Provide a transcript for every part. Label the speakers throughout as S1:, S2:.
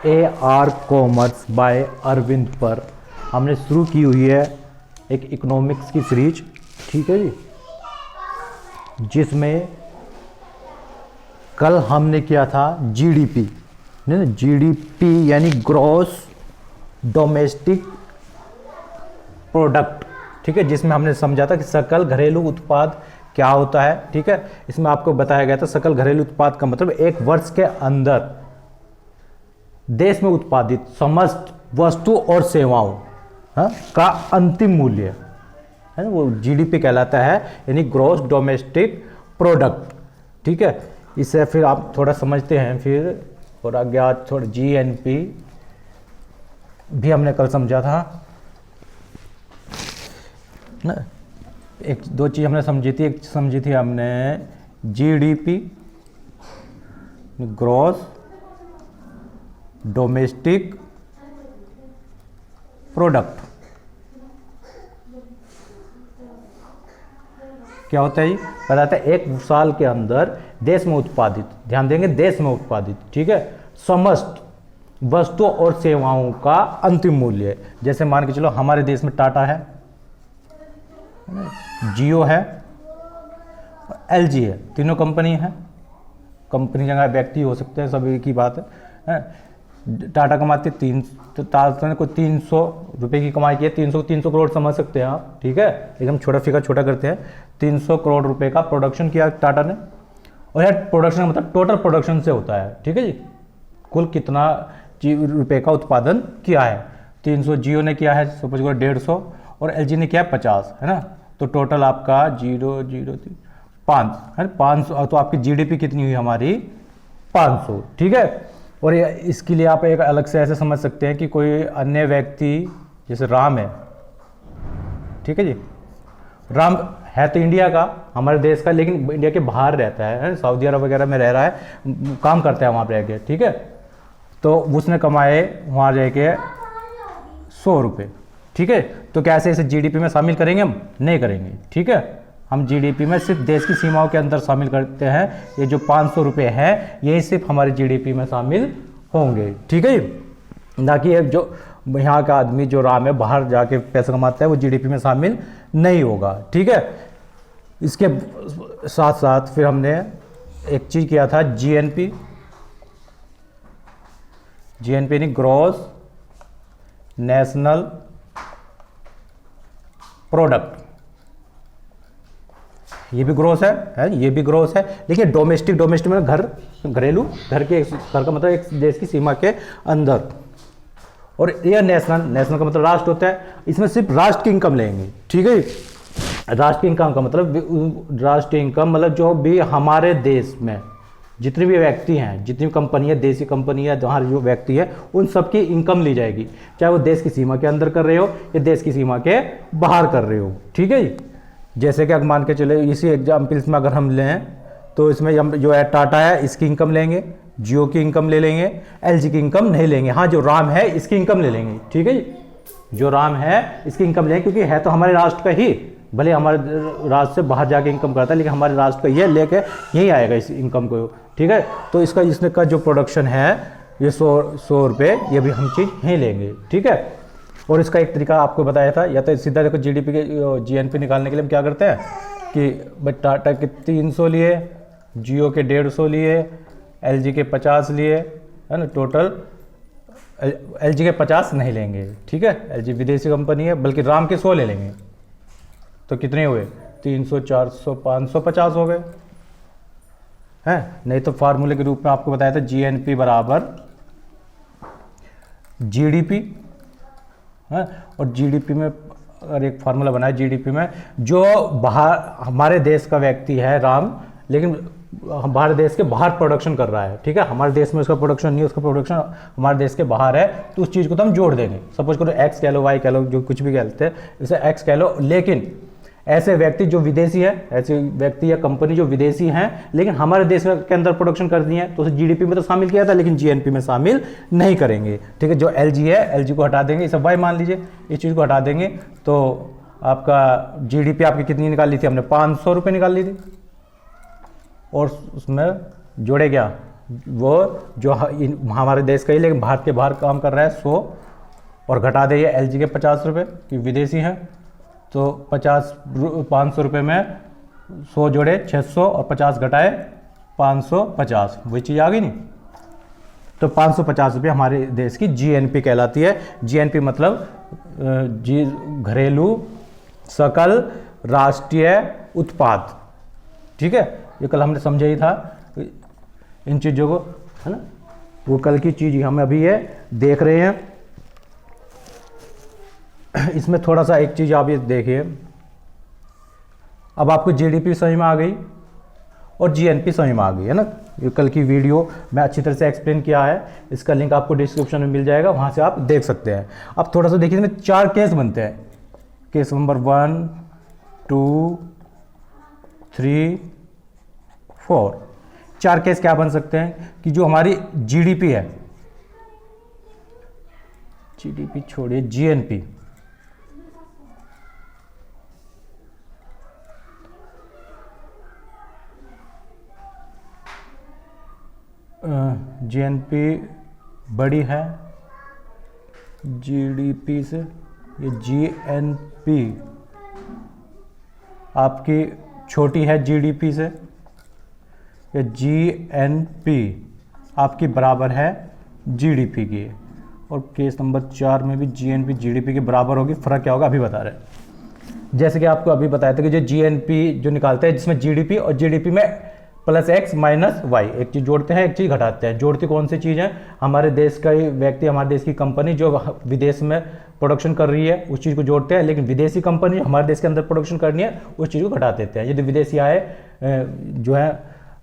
S1: AR commerce by Arvind पर हमने शुरू की हुई है एक इकोनॉमिक्स की सीरीज, ठीक है जी, जिसमें कल हमने किया था जीडीपी, नहीं जीडीपी यानी ग्रॉस डोमेस्टिक प्रोडक्ट, ठीक है, जिसमें हमने समझा था कि सकल घरेलू उत्पाद क्या होता है। ठीक है, इसमें आपको बताया गया था सकल घरेलू उत्पाद का मतलब एक वर्ष के अंदर देश में उत्पादित समस्त वस्तु और सेवाओं का अंतिम मूल्य है ना, वो जीडीपी कहलाता है, यानी ग्रॉस डोमेस्टिक प्रोडक्ट। ठीक है, इससे फिर आप थोड़ा समझते हैं, फिर और आगे आज थोड़ा जीएनपी भी हमने कल समझा था ना। एक दो चीज हमने समझी थी, एक समझी थी हमने जीडीपी ग्रॉस डोमेस्टिक प्रोडक्ट क्या होता है, बताता है एक साल के अंदर देश में उत्पादित, ध्यान देंगे देश में उत्पादित, ठीक है, समस्त वस्तुओं और सेवाओं का अंतिम मूल्य। जैसे मान के चलो हमारे देश में टाटा है, जियो है, एलजी है, तीनों कंपनी है। कंपनी जगह व्यक्ति हो सकते हैं, सभी की बात है। टाटा कमाते टाटा ने कोई 300 रुपए की कमाई की है, 300 करोड़ समझ सकते हैं आप, ठीक है, एकदम छोटा फिगर छोटा करते हैं। 300 करोड़ रुपए का प्रोडक्शन किया टाटा ने, और यार प्रोडक्शन मतलब टोटल प्रोडक्शन से होता है, ठीक है जी, कुल कितना रुपए का उत्पादन किया है। 300 जियो ने किया है, सपोज करो 150, और एलजी ने किया है 50, है ना, तो टोटल आपका 0.005 है, 500, तो आपकी जीडीपी कितनी हुई हमारी 500, ठीक है। और इसके लिए आप एक अलग से ऐसे समझ सकते हैं कि कोई अन्य व्यक्ति जैसे राम है, ठीक है जी, राम है तो इंडिया का, हमारे देश का, लेकिन इंडिया के बाहर रहता है, सऊदी अरब वगैरह में रह रहा है, काम करता है वहाँ पे रह के, ठीक है, तो उसने कमाए वहाँ रह के 100 रुपये, ठीक है, तो कैसे इसे जीडीपी में शामिल करेंगे, हम नहीं करेंगे, ठीक है, हम जीडीपी में सिर्फ देश की सीमाओं के अंदर शामिल करते हैं। ये जो 500 रुपये है यही सिर्फ हमारी जीडीपी में शामिल होंगे, ठीक है, ना कि एक जो यहाँ का आदमी जो राम है बाहर जाके पैसा कमाता है वो जीडीपी में शामिल नहीं होगा, ठीक है। इसके साथ साथ फिर हमने एक चीज़ किया था जीएनपी, यानी ग्रॉस नेशनल प्रोडक्ट, ये भी ग्रोस है, ये भी ग्रोस है, लेकिन डोमेस्टिक में घरेलू, घर का मतलब एक देश की सीमा के अंदर, और ये नेशनल का मतलब राष्ट्र होता है, इसमें सिर्फ राष्ट्र की इनकम लेंगे, ठीक है। राष्ट्र की इनकम का मतलब, राष्ट्र की इनकम मतलब जो भी हमारे देश में जितने भी व्यक्ति हैं, जितनी भी कंपनी है, देसी कंपनी है, जहाँ जो व्यक्ति है, उन सबकी इनकम ली जाएगी, चाहे वो देश की सीमा के अंदर कर रहे हो या देश की सीमा के बाहर कर रहे हो, ठीक है। जैसे कि अगर मान के चले इसी एग्जाम्पल्स में अगर हम लें तो इसमें हम जो है टाटा है इसकी इनकम लेंगे, जियो की इनकम ले लेंगे, एलजी की इनकम नहीं लेंगे। हाँ, जो राम है इसकी इनकम ले लेंगे, ठीक है, जो राम है इसकी इनकम लेंगे, क्योंकि है तो हमारे राष्ट्र का ही, भले हमारे राष्ट्र से बाहर जाके इनकम करता है, लेकिन हमारे राष्ट्र का ये लेके यही आएगा इस इनकम को, ठीक है। तो इसका जो प्रोडक्शन है ये 100 रुपये, ये भी हम चीज़ यहीं लेंगे, ठीक है। और इसका एक तरीका आपको बताया था, या तो सीधा देखो जीडीपी के जीएनपी निकालने के लिए हम क्या करते हैं कि भाई टाटा के 300 लिए, जियो के 150 लिए, एलजी के 50 लिए, है ना, टोटल एलजी के 50 नहीं लेंगे, ठीक है, एलजी विदेशी कंपनी है, बल्कि राम के 100 ले लेंगे, तो कितने हुए 300, 400, 550 हो गए, हैं। नहीं तो फार्मूले के रूप में आपको बताया था जीएनपी बराबर जीडीपी है, और जीडीपी में अगर एक फार्मूला बनाया जीडीपी में, जो बाहर हमारे देश का व्यक्ति है राम, लेकिन हमारे देश के बाहर प्रोडक्शन कर रहा है, ठीक है, हमारे देश में उसका प्रोडक्शन नहीं है, उसका प्रोडक्शन हमारे देश के बाहर है, तो उस चीज़ को तो हम जोड़ देंगे। सपोज करो एक्स कह लो, वाई कह लो, जो कुछ भी कहते हैं इसे एक्स कह लो, लेकिन ऐसे व्यक्ति जो विदेशी है, ऐसे व्यक्ति या कंपनी जो विदेशी हैं लेकिन हमारे देश के अंदर प्रोडक्शन करती हैं, तो उसे जीडीपी में तो शामिल किया था, लेकिन जीएनपी में शामिल नहीं करेंगे, ठीक है। जो एलजी है, एलजी को हटा देंगे, इसे वाई मान लीजिए, इस चीज़ को हटा देंगे, तो आपका जीडीपी आपकी कितनी निकाल ली थी हमने, 500 रुपये निकाल ली थी, और उसमें जोड़े क्या, वो जो हमारे देश का ही लेकिन भारत के बाहर काम कर रहा है 100, और घटा दे ये LG के 50 रुपये कि विदेशी हैं, तो 500 रुपये में 100 जोड़े 600 और 50 घटाए 550, वही चीज़ आ गई नहीं। तो 550 रुपये हमारे देश की GNP कहलाती है। GNP मतलब घरेलू सकल राष्ट्रीय उत्पाद। ठीक है, ये कल हमने समझा ही था इन चीज़ों को, है ना, वो कल की चीज़ हम अभी ये देख रहे हैं। इसमें थोड़ा सा एक चीज़ आप ये देखिए, अब आपको GDP समझ में आ गई और GNP समझ में आ गई, है ना। ये कल की वीडियो में अच्छी तरह से एक्सप्लेन किया है, इसका लिंक आपको डिस्क्रिप्शन में मिल जाएगा, वहाँ से आप देख सकते हैं। अब थोड़ा सा देखिए, इसमें 4 केस बनते हैं। Case number 1, 2, 3, 4। 4 केस क्या बन सकते हैं कि जो हमारी GDP है, GDP छोड़िए GNP, GNP बड़ी है GDP से, ये GNP आपकी छोटी है GDP से, ये GNP आपकी बराबर है GDP की। और केस नंबर 4 में भी GNP GDP के बराबर होगी। फ़र्क क्या होगा अभी बता रहे हैं। जैसे कि आपको अभी बताया था कि जो GNP जो निकालते हैं, जिसमें GDP और GDP में +x - y, एक चीज़ जोड़ते हैं एक चीज़ घटाते हैं। जोड़ती कौन सी चीज़ है, हमारे देश का ही व्यक्ति, हमारे देश की कंपनी जो विदेश में प्रोडक्शन कर रही है उस चीज़ को जोड़ते हैं, लेकिन विदेशी कंपनी हमारे देश के अंदर प्रोडक्शन करनी है उस चीज़ को घटा देते हैं। यदि विदेशी आय जो है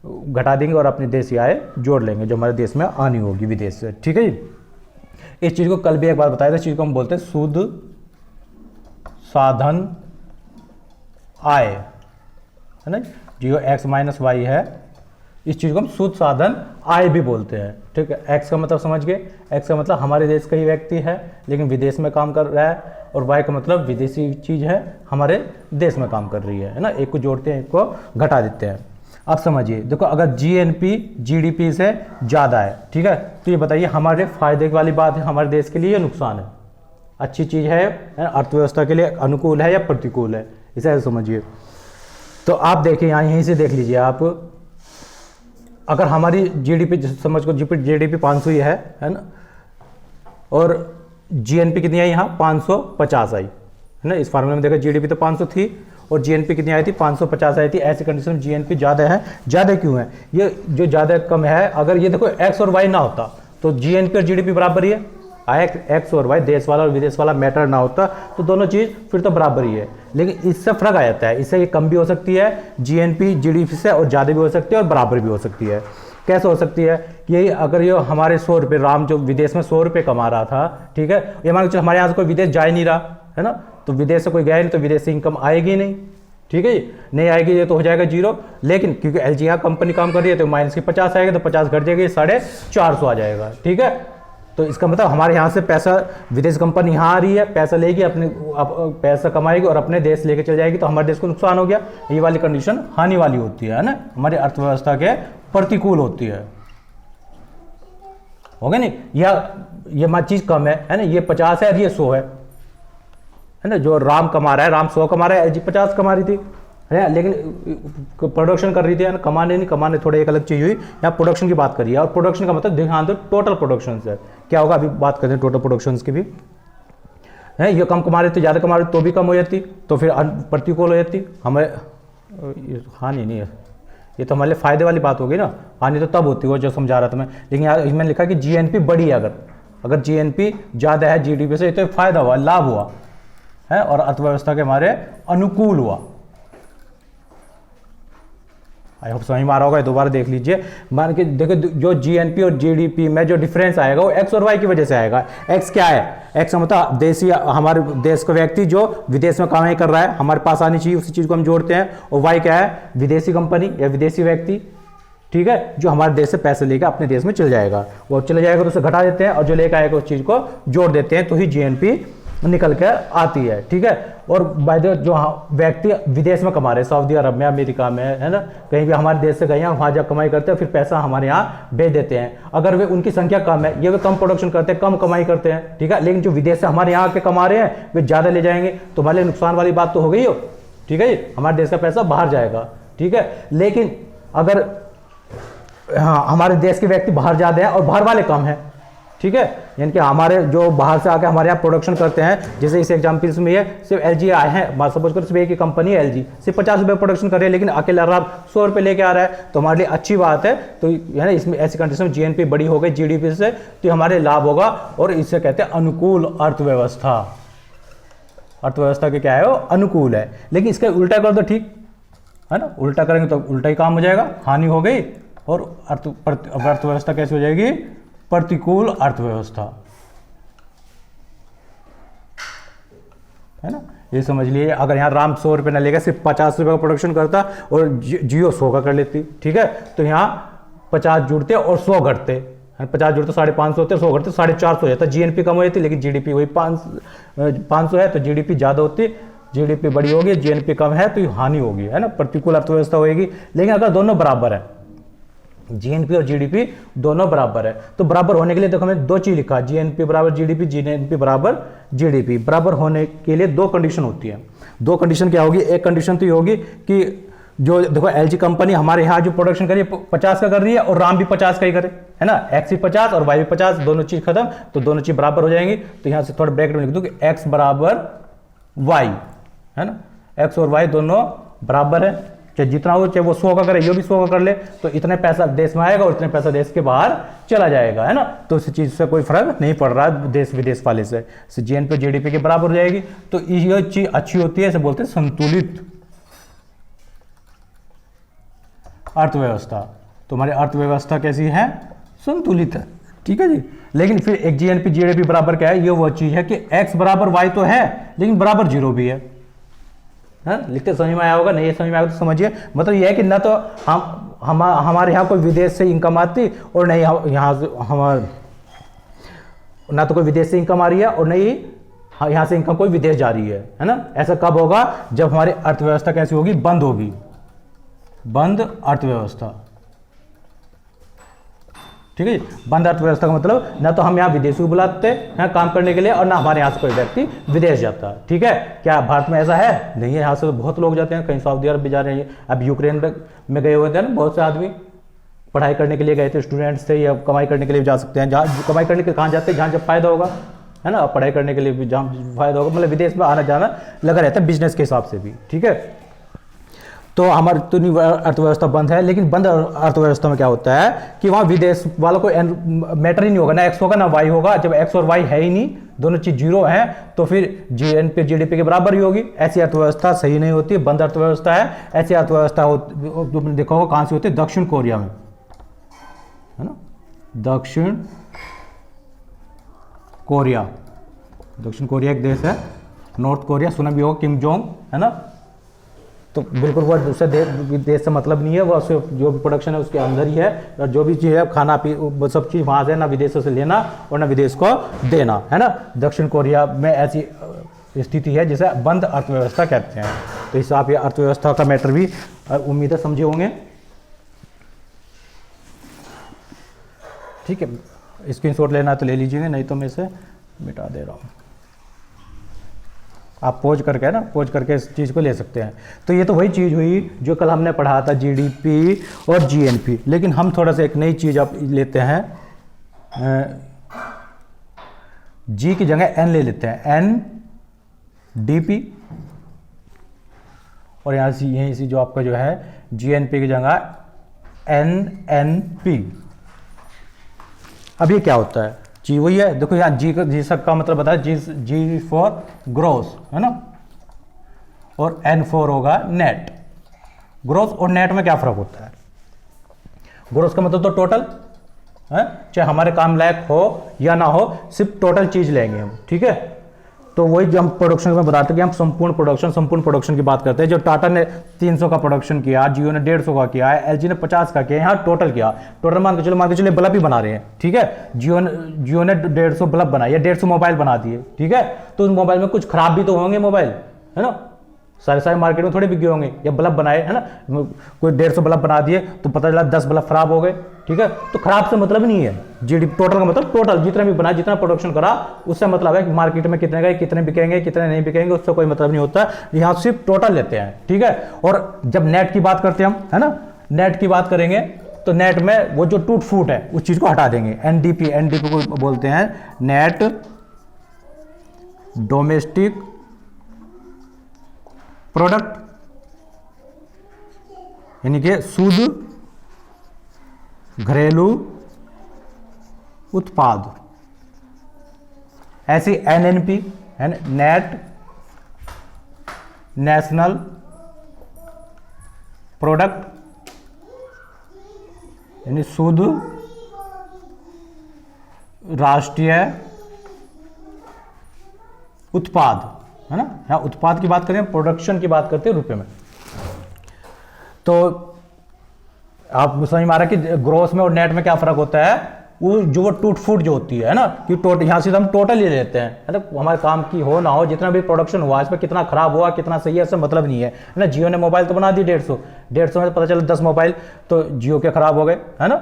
S1: घटा देंगे और अपने देशी आय जोड़ लेंगे जो हमारे देश में आनी होगी विदेश से। ठीक है जी, इस चीज़ को कल भी एक बार बताया था। इस चीज़ को हम बोलते हैं शुद्ध साधन आय, है ना, जो x - y है, इस चीज़ को हम शुद्ध साधन आय भी बोलते हैं। ठीक है, x का मतलब समझ गए, x का मतलब हमारे देश का ही व्यक्ति है लेकिन विदेश में काम कर रहा है, और y का मतलब विदेशी चीज़ है हमारे देश में काम कर रही है ना। एक को जोड़ते हैं एक को घटा देते हैं। अब समझिए, देखो अगर GNP GDP से ज़्यादा है, ठीक है, तो ये बताइए हमारे फायदे वाली बात है, हमारे देश के लिए या नुकसान है, अच्छी चीज़ है, अर्थव्यवस्था के लिए अनुकूल है या प्रतिकूल है, इसे ऐसे समझिए। तो आप देखिए यहाँ यहीं से देख लीजिए आप, अगर हमारी GDP समझ को GDP 500 ही है ना, और GNP कितनी आई यहाँ 550 आई, है ना। इस फार्मूले में देखा GDP तो 500 थी और GNP कितनी आई थी 550 आई थी। ऐसी कंडीशन में GNP ज़्यादा है। ज़्यादा क्यों है, ये जो ज़्यादा कम है, अगर ये देखो x और y ना होता तो GNP और GDP बराबर ही है। x और y देश वाला और विदेश वाला मैटर ना होता तो दोनों चीज़ फिर तो बराबर ही है, लेकिन इससे फर्क आ जाता है। इससे ये कम भी हो सकती है GNP GDP से, और ज़्यादा भी हो सकती है और बराबर भी हो सकती है। कैसे हो सकती है, यही अगर ये हमारे 100 रुपये, राम जो विदेश में 100 रुपये कमा रहा था, ठीक है, ये मान के हमारे यहाँ से कोई विदेश जा ही नहीं रहा है ना, तो विदेश से कोई गया नहीं तो विदेश से इनकम आएगी नहीं। ठीक है, नहीं आएगी, ये तो हो जाएगा 0। लेकिन क्योंकि LG यहाँ कंपनी काम कर रही है तो -50 आएगा, तो 50 घट जाएगी, 450 आ जाएगा। ठीक है, तो इसका मतलब हमारे यहाँ से पैसा, विदेश कंपनी यहाँ आ रही है, पैसा लेगी, अपने पैसा कमाएगी और अपने देश लेके चल जाएगी, तो हमारे देश को नुकसान हो गया। ये वाली कंडीशन हानि वाली होती है ना, हमारी अर्थव्यवस्था के प्रतिकूल होती है। हो गया नहीं, यह चीज़ कम है ना, ये 50 है और ये 100 है ना। जो राम कमा रहा है, राम 100 कमा रहा है, LG 50 कमा रही थी, है, लेकिन प्रोडक्शन कर रही थी ना, कमाने नहीं, कमाने थोड़े एक अलग चीज़ हुई। यहाँ प्रोडक्शन की बात करिए, और प्रोडक्शन का मतलब ध्यान दो टोटल प्रोडक्शन से क्या होगा, अभी बात करें टोटल प्रोडक्शन की भी है। ये कम कमा रही थी, ज़्यादा कमा रही तो भी कम हो जाती, तो फिर प्रतिकूल हो जाती। हमें हानि नहीं है, ये तो हमारे लिए फायदे वाली बात होगी ना, हानि तो तब होती है जो समझा रहा था मैं। लेकिन यहाँ इसमें लिखा कि GNP बड़ी है, अगर GNP ज़्यादा है GDP से तो फायदा हुआ, लाभ हुआ है, और अर्थव्यवस्था के हमारे अनुकूल हुआ। आई होप समझ में आ रहा होगा, दोबारा देख लीजिए। मान के देखो, जो GNP और GDP में जो डिफरेंस आएगा वो x और y की वजह से आएगा। x क्या है, x का मतलब देशी, हमारे देश का व्यक्ति जो विदेश में कमाई कर रहा है, हमारे पास आनी चाहिए, उसी चीज़ को हम जोड़ते हैं। और y क्या है, विदेशी कंपनी या विदेशी व्यक्ति, ठीक है, जो हमारे देश से पैसे लेकर अपने देश में चल जाएगा, वो चले जाएगा तो उसे घटा देते हैं, और जो लेकर आएगा उस चीज़ को जोड़ देते हैं, तो ही GNP निकल के आती है, ठीक है। और बाय द जो व्यक्ति विदेश में कमा रहे हैं, सऊदी अरब में, अमेरिका में, है ना, कहीं भी हमारे देश से गए हैं, वहाँ जाकर कमाई करते हैं, फिर पैसा हमारे यहाँ भेज देते हैं। अगर वे उनकी संख्या कम है, ये वे कम प्रोडक्शन करते हैं, कम कमाई करते हैं, ठीक है, लेकिन जो विदेश से हमारे यहाँ के कमा रहे हैं वे ज़्यादा ले जाएंगे, तो हमारे लिए नुकसान वाली बात तो हो गई हो, ठीक है जी, हमारे देश का पैसा बाहर जाएगा, ठीक है। लेकिन अगर हाँ हमारे देश के व्यक्ति बाहर ज़्यादा हैं और बाहर वाले कम हैं, ठीक है, यानी कि हमारे जो बाहर से आके हमारे यहाँ प्रोडक्शन करते हैं, जैसे इस एग्जाम्पल्स में ये सिर्फ LG आए हैं, सपोज करो सिर्फ एक ही कंपनी है LG, सिर्फ 50 रुपये प्रोडक्शन कर रहे हैं, लेकिन अकेला रात 100 रुपये लेके आ रहा है, तो हमारे लिए अच्छी बात है। तो है ना, इसमें ऐसी कंडीशन में GNP बड़ी हो गई GDP से, तो हमारे लाभ होगा, और इससे कहते हैं अनुकूल अर्थव्यवस्था। अर्थव्यवस्था के क्या है, वो अनुकूल है। लेकिन इसका उल्टा कर दो, ठीक है ना, उल्टा करेंगे तो उल्टा ही काम हो जाएगा, हानि हो गई, और अर्थव्यवस्था कैसे हो जाएगी, प्रतिकूल अर्थव्यवस्था, है ना। ये समझ लिए, अगर यहाँ राम 100 रुपये ना लेगा, सिर्फ 50 रुपये का प्रोडक्शन करता और जियो 100 का कर लेती, ठीक है, तो यहाँ 50 जुड़ते और 100 घटते, 50 जुड़ते 550 होते, 100 घटते 450 हो जाता। GNP कम हो जाती, लेकिन GDP वही 500 है, तो GDP ज़्यादा होती, GDP बड़ी होगी, GNP कम है तो हानि होगी, है ना, प्रतिकूल अर्थव्यवस्था होगी। लेकिन अगर दोनों बराबर है, GNP और GDP दोनों बराबर है, तो बराबर होने के लिए देखो हमें दो चीज लिखा, GNP बराबर GDP, GNP बराबर GDP। बराबर होने के लिए दो कंडीशन होती है। दो कंडीशन क्या होगी, एक कंडीशन तो ये होगी कि जो देखो LG कंपनी हमारे यहाँ जो प्रोडक्शन करी 50 का कर रही है, और राम भी 50 का ही करे, है ना, X भी 50 और Y भी 50, दोनों चीज खत्म, तो दोनों चीज बराबर हो जाएंगी। तो यहाँ से थोड़ा ब्रैकेट में लिख दूँ कि X बराबर Y, है ना, X और Y दोनों बराबर है, चाहे जितना हो, चाहे वो 100 का करे, ये भी 100 का कर ले, तो इतने पैसा देश में आएगा और इतने पैसा देश के बाहर चला जाएगा, है ना। तो इस चीज से कोई फर्क नहीं पड़ रहा है देश विदेश वाले से, GNP GDP के बराबर हो जाएगी। तो ये चीज अच्छी होती है, इसे बोलते हैं संतुलित अर्थव्यवस्था। तो हमारी अर्थव्यवस्था कैसी है, संतुलित है, ठीक है जी। लेकिन फिर एक GNP GDP बराबर क्या है, ये वो चीज है कि X बराबर Y तो है, लेकिन बराबर 0 भी है। लिखते समझ में आया होगा, नहीं समझ में आया तो समझिए, मतलब यह है कि ना तो हमारे यहाँ कोई विदेश से इनकम आती, और नहीं यहाँ हमारे ना तो कोई विदेश से इनकम आ रही है, और नहीं यहाँ से इनकम कोई विदेश जा रही है ना। ऐसा कब होगा, जब हमारी अर्थव्यवस्था कैसी होगी, बंद होगी, बंद अर्थव्यवस्था, ठीक है। बंद अर्थव्यवस्था का मतलब ना तो हम यहाँ विदेशी को बुलाते हैं काम करने के लिए, और ना हमारे यहाँ से कोई व्यक्ति विदेश जाता है, ठीक है। क्या भारत में ऐसा है, नहीं है, यहाँ से तो बहुत लोग जाते हैं, कहीं सऊदी अरब भी जा रहे हैं, अब यूक्रेन में गए हुए थे ना बहुत से आदमी, पढ़ाई करने के लिए गए थे, स्टूडेंट्स थे, या कमाई करने के लिए जा सकते हैं। जहाँ कमाई करने के लिए कहाँ जाते हैं, जहाँ जब फायदा होगा, है ना, पढ़ाई करने के लिए भी जहाँ फायदा होगा, मतलब विदेश में आना जाना लगा रहता है बिजनेस के हिसाब से भी, ठीक है। तो हमारी तो अर्थव्यवस्था बंद है, लेकिन बंद अर्थव्यवस्था में क्या होता है कि वहाँ विदेश वालों को मैटर ही नहीं होगा, ना X होगा ना Y होगा। जब X और Y है ही नहीं, दोनों चीज 0 है, तो फिर GNP GDP के बराबर ही होगी। ऐसी अर्थव्यवस्था सही नहीं होती, बंद अर्थव्यवस्था है। ऐसी अर्थव्यवस्था जो देखा होगा कहाँ से होती है, दक्षिण कोरिया में, है ना, दक्षिण कोरिया। दक्षिण कोरिया एक देश है, नॉर्थ कोरिया सुना भी होगा, किम जोंग, है ना। तो बिल्कुल वो दूसरे देश से मतलब नहीं है, वो जो भी प्रोडक्शन है उसके अंदर ही है, और जो भी चीज़ है खाना पी सब चीज़ वहाँ से, ना विदेशों से लेना और ना विदेश को देना, है ना। दक्षिण कोरिया में ऐसी स्थिति है जिसे बंद अर्थव्यवस्था कहते हैं। तो इस आप ये अर्थव्यवस्था का मैटर भी उम्मीद है समझे होंगे, ठीक है। स्क्रीनशॉट लेना तो ले लीजिएगा, नहीं तो मैं इसे मिटा दे रहा हूँ। आप पोज करके, है ना, पोज करके इस चीज़ को ले सकते हैं। तो ये तो वही चीज़ हुई जो कल हमने पढ़ा था, GDP और GNP। लेकिन हम थोड़ा सा एक नई चीज़ आप लेते हैं, G की जगह N ले लेते हैं, NDP, और यहाँ से यहीं से जो आपका जो है GNP की जगह NNP। अब ये क्या होता है, जी वही है, देखो यहाँ जी का मतलब बताया, जी फॉर ग्रोस, है ना, और N फॉर होगा नेट। ग्रोस और नेट में क्या फर्क होता है, ग्रोस का मतलब तो टोटल है, चाहे हमारे काम लायक हो या ना हो, सिर्फ टोटल चीज लेंगे हम, ठीक है। तो वही जो हम प्रोडक्शन में बताते हैं कि हम संपूर्ण प्रोडक्शन की बात करते हैं। जो टाटा ने 300 का प्रोडक्शन किया, जियो ने 150 का किया है, एलजी ने 50 का किया, यहाँ टोटल किया, टोटल मान के चलो बल्ब ही बना रहे हैं, ठीक है। जियो ने 150 बल्ब बनाए या 150 मोबाइल बना दिए, ठीक है। तो उस मोबाइल में कुछ खराब भी तो होंगे मोबाइल, है ना, सारे मार्केट में थोड़े बिक गए होंगे। या बल्ब बनाए, है ना, कोई 150 बल्ब बना दिए तो पता चला 10 बल्ब खराब हो गए, ठीक है। तो खराब से मतलब नहीं है, जीडीपी टोटल का मतलब टोटल जितना भी बना, जितना प्रोडक्शन करा, उससे मतलब है कि मार्केट में कितने गए, कितने बिकेंगे, कितने नहीं बिकेंगे, उससे कोई मतलब नहीं होता। यहाँ सिर्फ टोटल लेते हैं, ठीक है। और जब नेट की बात करते हैं हम, है ना, नेट की बात करेंगे तो नेट में वो जो टूट फूट है उस चीज को हटा देंगे। एनडीपी को बोलते हैं नेट डोमेस्टिक प्रोडक्ट, यानी कि शुद्ध घरेलू उत्पाद। ऐसी एनएनपी है, नेट नेशनल प्रोडक्ट, यानी शुद्ध राष्ट्रीय उत्पाद, है ना। यहाँ उत्पाद की बात करें, प्रोडक्शन की बात करते हैं रुपए में। तो आप समझ में आ रहा है कि ग्रोस में और नेट में क्या फर्क होता है। वो टूट फूट जो होती है ना, कि यहाँ से हम टोटल ही लेते हैं, है ना। हमारे काम की हो ना हो, जितना भी प्रोडक्शन हुआ, इसमें कितना खराब हुआ, कितना सही है, इससे मतलब नहीं है ना। जियो ने मोबाइल तो बना दी 150 में पता चला 10 मोबाइल तो जियो के खराब हो गए, है ना।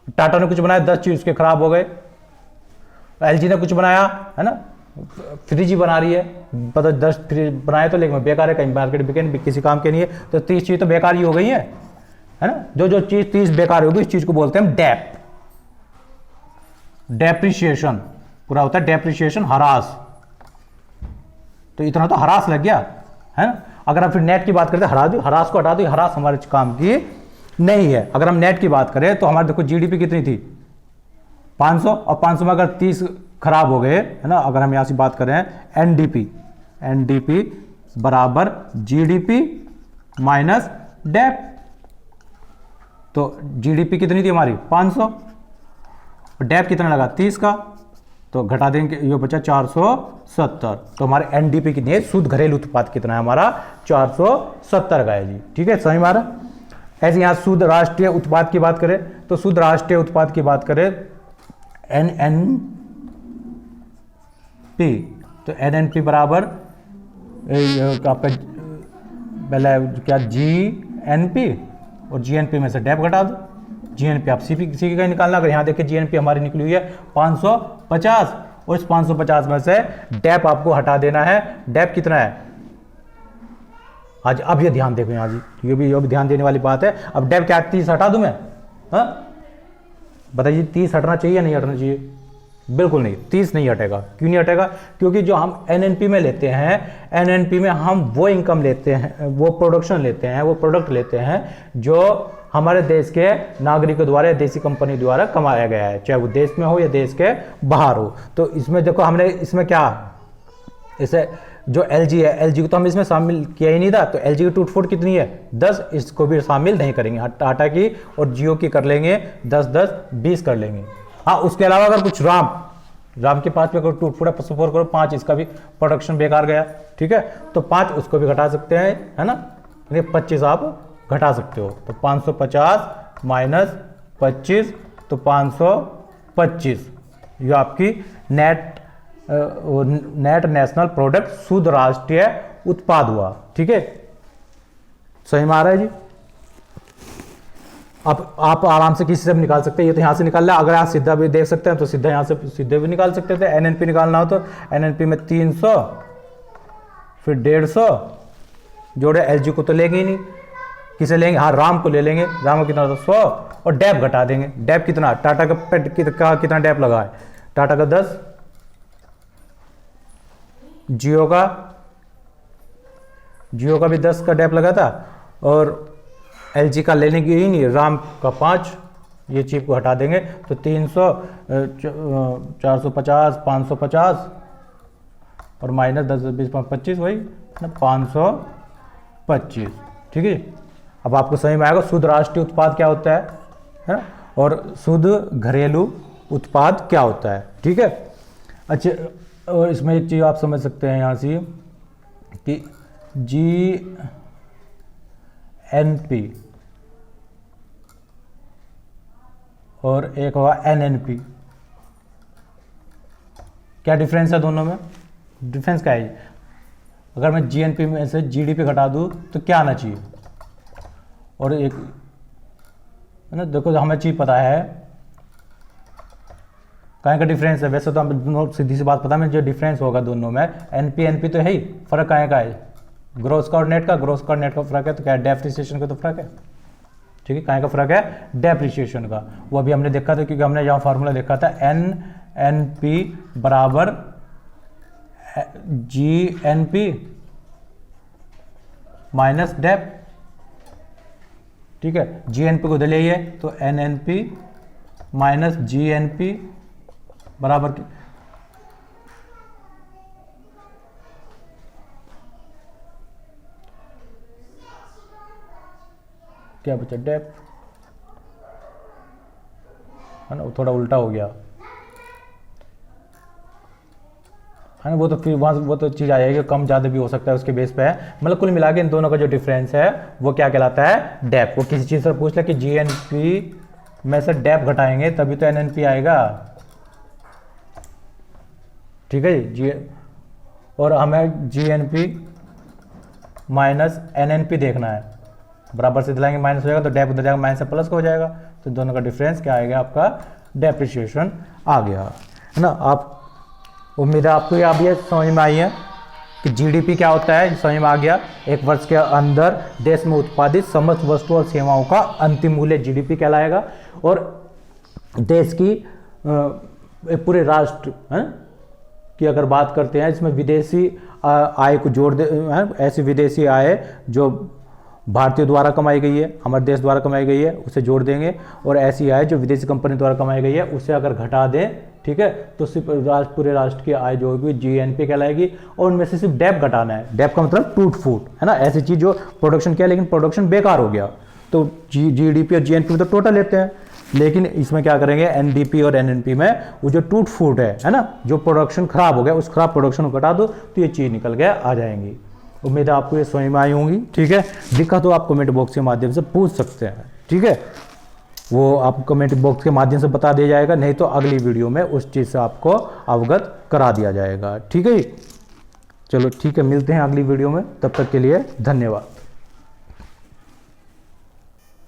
S1: टाटा ने कुछ बनाया 10 चीज उसके खराब हो गए। एलजी ने कुछ बनाया, है ना, फ्रिज ही बना रही है, पता 10 फ्रिज बनाए तो, लेकिन बेकार है, कहीं मार्केट बिके नहीं, किसी काम के नहीं है, तो 30 चीज तो बेकार ही हो गई है ना। जो चीज 30 बेकार होगी, इस चीज को बोलते हैं डेप्रिशिएशन, पूरा होता है डेप्रिशिएशन, हरास। तो इतना तो हरास लग गया, है ना। अगर हम फिर नेट की बात करते हैं, हरास को हटा दो, हरास हमारे काम की नहीं है। अगर हम नेट की बात करें तो हमारे देखो जीडीपी कितनी थी 500, और 500 में अगर 30 खराब हो गए, है ना, अगर हम यहां से बात करें एनडीपी बराबर जीडीपी माइनस डेप, तो जीडीपी कितनी थी हमारी 500, डेप कितना लगा 30 का, तो घटा देंगे, ये बचा 470। तो हमारे एनडीपी कितनी है, शुद्ध घरेलू उत्पाद कितना है हमारा 470 का है जी, ठीक है, समझ में आ रहा। ऐसे यहां शुद्ध राष्ट्रीय उत्पाद की बात करें तो शुद्ध राष्ट्रीय उत्पाद की बात करें एनएनपी, तो एनएनपी बराबर आपका पहले क्या जीएनपी, और जीएनपी में से डेप घटा दो, जीएनपी आप सीपी का निकालना। अगर यहाँ देखिए जीएनपी हमारी निकली हुई है 550, और इस 550 में से डेप आपको हटा देना है। डेप कितना है आज, अब ये ध्यान देखो यहाँ जी, ये भी ध्यान देने वाली बात है। अब डेप क्या 30 हटा दूं मैं, हाँ बताइए 30 हटना चाहिए या नहीं हटना चाहिए? बिल्कुल नहीं, 30 नहीं हटेगा। क्यों नहीं हटेगा? क्योंकि जो हम एनएनपी में लेते हैं, एनएनपी में हम वो इनकम लेते हैं, वो प्रोडक्शन लेते हैं, वो प्रोडक्ट लेते हैं जो हमारे देश के नागरिकों द्वारा, देसी कंपनी द्वारा कमाया गया है, चाहे वो देश में हो या देश के बाहर हो। तो इसमें देखो हमने इसमें क्या, इसे जो एलजी है, एलजी को तो हम इसमें शामिल किया ही नहीं था, तो एलजी की टूटफूट कितनी है 10, इसको भी शामिल नहीं करेंगे। टाटा की और जियो की कर लेंगे 10-10 20 कर लेंगे। हाँ, उसके अलावा अगर कुछ राम के पास में टूटफूट है 5, इसका भी प्रोडक्शन बेकार गया, ठीक है, तो 5 उसको भी घटा सकते हैं, है ना, 25 आप घटा सकते हो। तो 550 माइनस 25, तो 525, ये आपकी नेट नेशनल प्रोडक्ट, शुद्ध राष्ट्रीय उत्पाद हुआ, ठीक है, सही में आ रहा है जी। आप आराम से किसी से भी निकाल सकते हैं, ये तो यहाँ से निकाल लिया। अगर आप सीधा भी देख सकते हैं तो सीधा यहाँ से सीधे भी निकाल सकते थे। एनएनपी निकालना हो तो एनएनपी में 300 फिर 150 जोड़े, एलजी को तो लेंगे ही नहीं, किसे लेंगे, हाँ राम को ले लेंगे, राम को कितना 100, और डेप घटा देंगे। डेप कितना, टाटा का कितना डेप लगा है, टाटा का 10, जियो का भी 10 का डेप लगा था, और एलजी का लेने की ही नहीं, राम का 5, ये चीप को हटा देंगे तो 300, 450, 550 और माइनस 10, 20, 25, वही 525, ठीक है। अब आपको समझ में आएगा शुद्ध राष्ट्रीय उत्पाद क्या होता है ना, और शुद्ध घरेलू उत्पाद क्या होता है, ठीक है। अच्छा, और इसमें एक चीज़ आप समझ सकते हैं यहाँ से कि GNP और एक होगा NNP, क्या डिफरेंस है दोनों में? डिफरेंस क्या है? अगर मैं GNP में से GDP घटा दूँ तो क्या आना चाहिए? और एक है ना, देखो हमें चीज़ पता है कहीं का डिफरेंस है। वैसे तो हम दोनों सीधी सी बात पता है जो डिफरेंस होगा दोनों में, NP तो है ही, फर्क कहाँ का है? ग्रोस का और नेट का, ग्रोस का और नेट का फर्क है, तो क्या है? डेप्रिसिएशन का तो फर्क है। ठीक है, कहाँ का फर्क है? डेप्रिसिएशन का। वो अभी हमने देखा था क्योंकि हमने यहाँ फार्मूला देखा था NNP बराबर GNP माइनस डेप। ठीक है, GNP को ले आइए तो NNP माइनस GNP बराबर क्या बचा? डेप, है ना, थोड़ा उल्टा हो गया है ना। वो तो फिर वहाँ वो तो चीज़ आ जाएगी, कम ज़्यादा भी हो सकता है, उसके बेस पे है। मतलब कुल मिला के इन दोनों का जो डिफरेंस है वो क्या कहलाता है? डेप। वो किसी चीज़ से पूछ ले कि GNP में से डेप घटाएंगे तभी तो NNP आएगा। ठीक है जी, और हमें GNP माइनस NNP देखना है, बराबर से दिलाएंगे माइनस हो जाएगा तो डेप उधर जाएगा, माइनस से प्लस हो जाएगा, तो दोनों का डिफरेंस क्या आएगा? आपका डेप्रिसिएशन आ गया, है ना। आप उम्मीद है आपको अब ये समझ में आई है कि GDP क्या होता है, समझ में आ गया। एक वर्ष के अंदर देश में उत्पादित समस्त वस्तु और सेवाओं का अंतिम मूल्य GDP कहलाएगा। और देश की पूरे राष्ट्र की अगर बात करते हैं, इसमें विदेशी आय को जोड़ दे, ऐसी विदेशी आय जो भारतीय द्वारा कमाई गई है, हमारे देश द्वारा कमाई गई है, उसे जोड़ देंगे। और ऐसी आय जो विदेशी कंपनी द्वारा कमाई गई है उसे अगर घटा दें, ठीक है, तो सिर्फ पूरे राष्ट्र की आय जो होगी GNP कहलाएगी। और उनमें से सिर्फ डेप घटाना है। डेप का मतलब टूट फूट, है ना, ऐसी चीज़ जो प्रोडक्शन किया लेकिन प्रोडक्शन बेकार हो गया, तो GDP और GNP में तो टोटल लेते हैं। लेकिन इसमें क्या करेंगे? NDP और NNP में वो जो टूट फूट है ना, जो प्रोडक्शन खराब हो गया, उस खराब प्रोडक्शन को घटा दो तो ये चीज़ निकल गया आ जाएंगी। उम्मीद है आपको ये समझ में आई होंगी। ठीक है, दिक्कत तो आप कमेंट बॉक्स के माध्यम से पूछ सकते हैं। ठीक है, वो आप कमेंट बॉक्स के माध्यम से बता दिया जाएगा, नहीं तो अगली वीडियो में उस चीज़ से आपको अवगत करा दिया जाएगा। ठीक है, चलो ठीक है, मिलते हैं अगली वीडियो में, तब तक के लिए धन्यवाद।